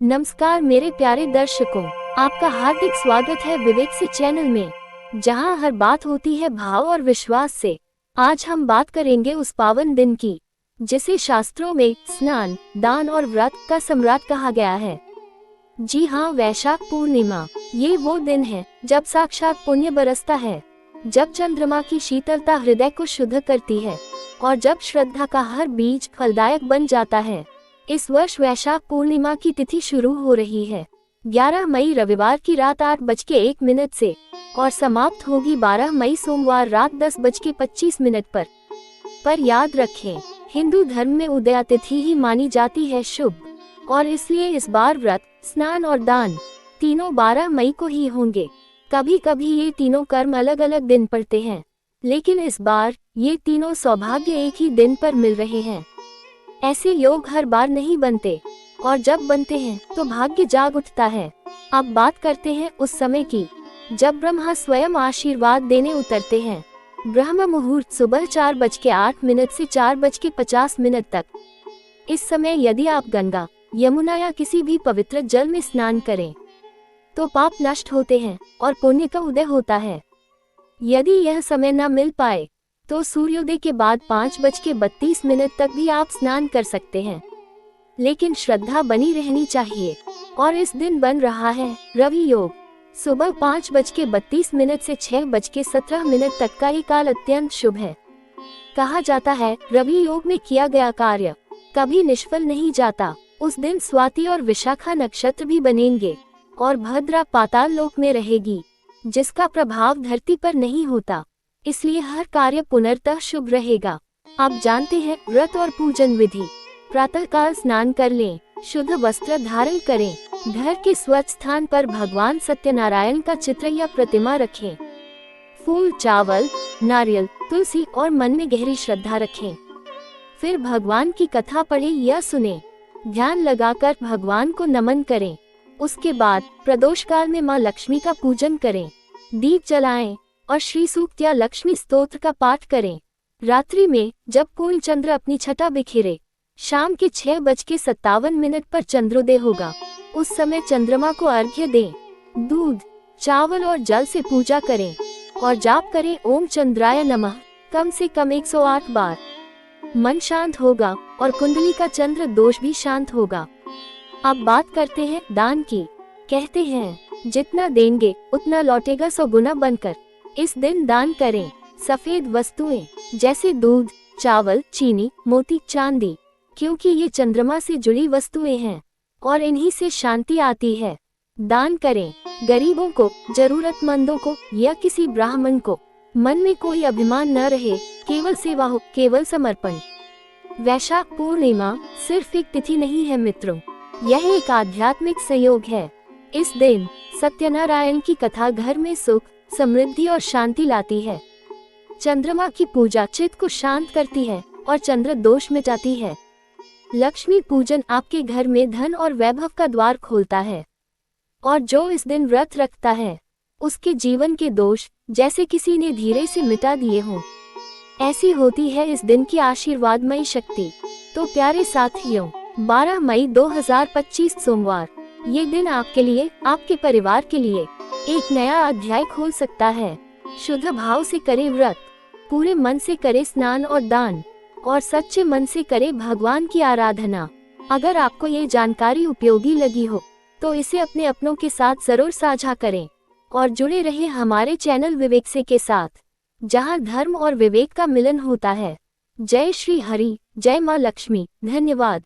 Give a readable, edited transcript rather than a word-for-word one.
नमस्कार मेरे प्यारे दर्शकों, आपका हार्दिक स्वागत है विवेक से चैनल में, जहां हर बात होती है भाव और विश्वास से। आज हम बात करेंगे उस पावन दिन की जिसे शास्त्रों में स्नान, दान और व्रत का सम्राट कहा गया है। जी हाँ, वैशाख पूर्णिमा। ये वो दिन है जब साक्षात पुण्य बरसता है, जब चंद्रमा की शीतलता हृदय को शुद्ध करती है और जब श्रद्धा का हर बीज फलदायक बन जाता है। इस वर्ष वैशाख पूर्णिमा की तिथि शुरू हो रही है 11 मई रविवार की रात 8:01 से और समाप्त होगी 12 मई सोमवार रात 10:25 पर याद रखें, हिंदू धर्म में उदया तिथि ही मानी जाती है शुभ, और इसलिए इस बार व्रत, स्नान और दान तीनों 12 मई को ही होंगे। कभी कभी ये तीनों कर्म अलग अलग दिन पड़ते हैं, लेकिन इस बार ये तीनों सौभाग्य एक ही दिन पर मिल रहे हैं। ऐसे योग हर बार नहीं बनते, और जब बनते हैं तो भाग्य जाग उठता है। अब बात करते हैं उस समय की जब ब्रह्मा स्वयं आशीर्वाद देने उतरते हैं। ब्रह्म मुहूर्त सुबह 4:08 से 4:50 तक। इस समय यदि आप गंगा, यमुना या किसी भी पवित्र जल में स्नान करें तो पाप नष्ट होते हैं और पुण्य का उदय होता है। यदि यह समय न मिल पाए तो सूर्योदय के बाद 5:32 तक भी आप स्नान कर सकते हैं, लेकिन श्रद्धा बनी रहनी चाहिए। और इस दिन बन रहा है रवि योग। सुबह 5:32 से 6:17 तक का ये काल अत्यंत शुभ है। कहा जाता है रवि योग में किया गया कार्य कभी निष्फल नहीं जाता। उस दिन स्वाति और विशाखा नक्षत्र भी बनेंगे और भद्रा पाताल लोक में रहेगी, जिसका प्रभाव धरती पर नहीं होता, इसलिए हर कार्य पुनर्तः शुभ रहेगा। आप जानते हैं व्रत और पूजन विधि। प्रातःकाल स्नान कर लें, शुद्ध वस्त्र धारण करें, घर के स्वच्छ स्थान पर भगवान सत्यनारायण का चित्र या प्रतिमा रखें, फूल, चावल, नारियल, तुलसी और मन में गहरी श्रद्धा रखें। फिर भगवान की कथा पढ़ें या सुनें, ध्यान लगाकर भगवान को नमन करें। उसके बाद प्रदोष काल में माँ लक्ष्मी का पूजन करें, दीप जलाएं और श्री सूक्त या लक्ष्मी स्तोत्र का पाठ करें। रात्रि में जब पूर्ण चंद्र अपनी छटा बिखेरे, शाम के 6:57 पर चंद्रोदय होगा। उस समय चंद्रमा को अर्घ्य दें, दूध, चावल और जल से पूजा करें और जाप करें ओम चंद्राय नमः कम से कम 108 बार। मन शांत होगा और कुंडली का चंद्र दोष भी शांत होगा। अब बात करते हैं दान की। कहते हैं जितना देंगे उतना लौटेगा 100 गुना बनकर। इस दिन दान करें सफेद वस्तुएं जैसे दूध, चावल, चीनी, मोती, चांदी, क्योंकि ये चंद्रमा से जुड़ी वस्तुएं हैं और इन्हीं से शांति आती है। दान करें गरीबों को, जरूरतमंदों को या किसी ब्राह्मण को। मन में कोई अभिमान न रहे, केवल सेवा हो, केवल समर्पण। वैशाख पूर्णिमा सिर्फ एक तिथि नहीं है मित्रों, यह एक आध्यात्मिक संयोग है। इस दिन सत्यनारायण की कथा घर में सुख, समृद्धि और शांति लाती है। चंद्रमा की पूजा चित्त को शांत करती है और चंद्र दोष मिटाती है। लक्ष्मी पूजन आपके घर में धन और वैभव का द्वार खोलता है, और जो इस दिन व्रत रखता है उसके जीवन के दोष जैसे किसी ने धीरे से मिटा दिए हों। ऐसी होती है इस दिन की आशीर्वादमयी शक्ति। तो प्यारे साथियों, 12 मई 2025 सोमवार, ये दिन आपके लिए, आपके परिवार के लिए एक नया अध्याय खोल सकता है। शुद्ध भाव से करे व्रत, पूरे मन से करे स्नान और दान, और सच्चे मन से करे भगवान की आराधना। अगर आपको ये जानकारी उपयोगी लगी हो तो इसे अपने अपनों के साथ जरूर साझा करें और जुड़े रहे हमारे चैनल विवेक से के साथ, जहां धर्म और विवेक का मिलन होता है। जय श्री हरि, जय मां लक्ष्मी। धन्यवाद।